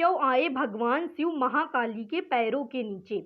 क्यों आए भगवान शिव महाकाली के पैरों के नीचे।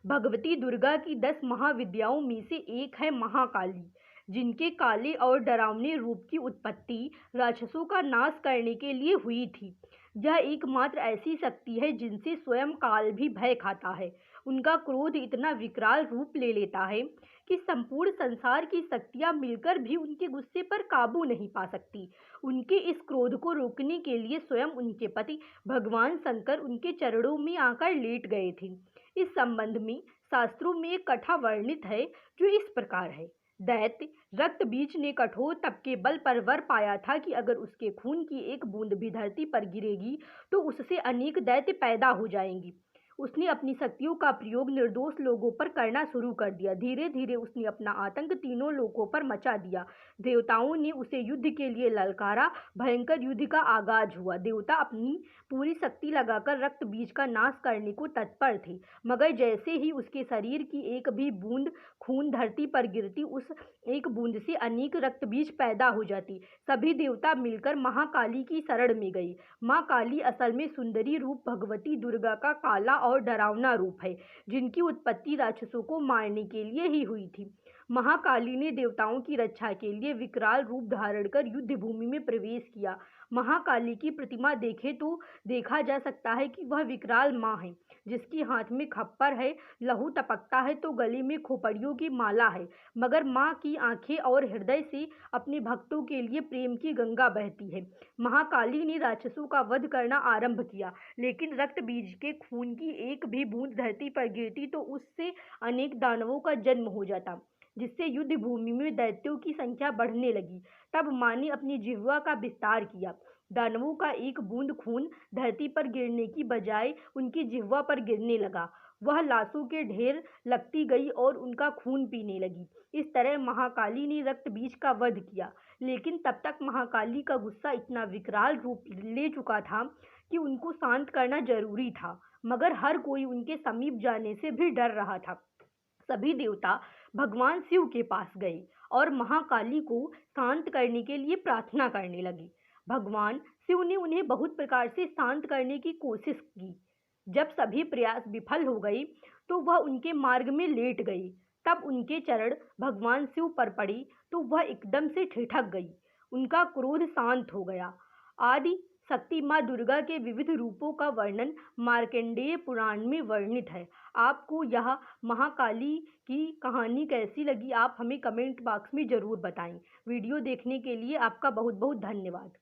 भगवती दुर्गा की 10 महाविद्याओं में से एक है महाकाली, जिनके काले और डरावने रूप की उत्पत्ति राक्षसों का नाश करने के लिए हुई थी। यह एकमात्र ऐसी शक्ति है जिनसे स्वयं काल भी भय खाता है। उनका क्रोध इतना विकराल रूप ले लेता है कि संपूर्ण संसार की शक्तियां मिलकर भी उनके गुस्से पर काबू नहीं पा सकती। उनके इस क्रोध को रोकने के लिए स्वयं उनके पति भगवान शंकर उनके चरणों में आकर लेट गए थे। इस संबंध में शास्त्रों में एक कथा वर्णित है जो इस प्रकार है। दैत्य रक्त बीज ने कठोर तप के बल पर वर पाया था कि अगर उसके खून की एक बूंद भी धरती पर गिरेगी तो उससे अनेक दैत्य पैदा हो जाएंगी। उसने अपनी शक्तियों का प्रयोग निर्दोष लोगों पर करना शुरू कर दिया। धीरे धीरे उसने अपना आतंक तीनों लोकों पर मचा दिया। देवताओं ने उसे युद्ध के लिए ललकारा। भयंकर युद्ध का आगाज हुआ। देवता अपनी पूरी शक्ति लगाकर रक्त बीज का नाश करने को तत्पर थे, मगर जैसे ही उसके शरीर की एक भी बूंद खून धरती पर गिरती, उस एक बूंद से अनेक रक्त बीज पैदा हो जाती। सभी देवता मिलकर महाकाली की शरण में गए। माँ काली असल में सुंदरी रूप भगवती दुर्गा का काला और डरावना रूप है, जिनकी उत्पत्ति राक्षसों को मारने के लिए ही हुई थी। महाकाली ने देवताओं की रक्षा के लिए विकराल रूप धारण कर युद्ध भूमि में प्रवेश किया। महाकाली की प्रतिमा देखे तो देखा जा सकता है कि वह विकराल माँ है, जिसके हाथ में खप्पर है, लहू टपकता है तो गले में खोपड़ियों की माला है, मगर माँ की आंखें और हृदय से अपने भक्तों के लिए प्रेम की गंगा बहती है। महाकाली ने राक्षसों का वध करना आरंभ किया, लेकिन रक्त बीज के खून की एक भी बूंद धरती पर गिरती तो उससे अनेक दानवों का जन्म हो जाता, जिससे युद्ध भूमि में दैत्यों की संख्या बढ़ने लगी। तब माँ ने अपनी जिह्वा का विस्तार किया। दानवों का एक बूंद खून धरती पर गिरने की बजाय उनकी जिह्वा पर गिरने लगा। वह लाशों के ढेर लगती गई और उनका खून पीने लगी। इस तरह महाकाली ने रक्त बीज का वध किया, लेकिन तब तक महाकाली का गुस्सा इतना विकराल रूप ले चुका था कि उनको शांत करना जरूरी था, मगर हर कोई उनके समीप जाने से भी डर रहा था। सभी देवता भगवान शिव के पास गए और महाकाली को शांत करने के लिए प्रार्थना करने लगे। भगवान शिव ने उन्हें बहुत प्रकार से शांत करने की कोशिश की। जब सभी प्रयास विफल हो गए तो वह उनके मार्ग में लेट गए। तब उनके चरण भगवान शिव पर पड़े तो वह एकदम से ठिठक गई। उनका क्रोध शांत हो गया। आदि शक्ति माँ दुर्गा के विविध रूपों का वर्णन मार्कंडेय पुराण में वर्णित है। आपको यह महाकाली की कहानी कैसी लगी, आप हमें कमेंट बॉक्स में ज़रूर बताएं। वीडियो देखने के लिए आपका बहुत बहुत धन्यवाद।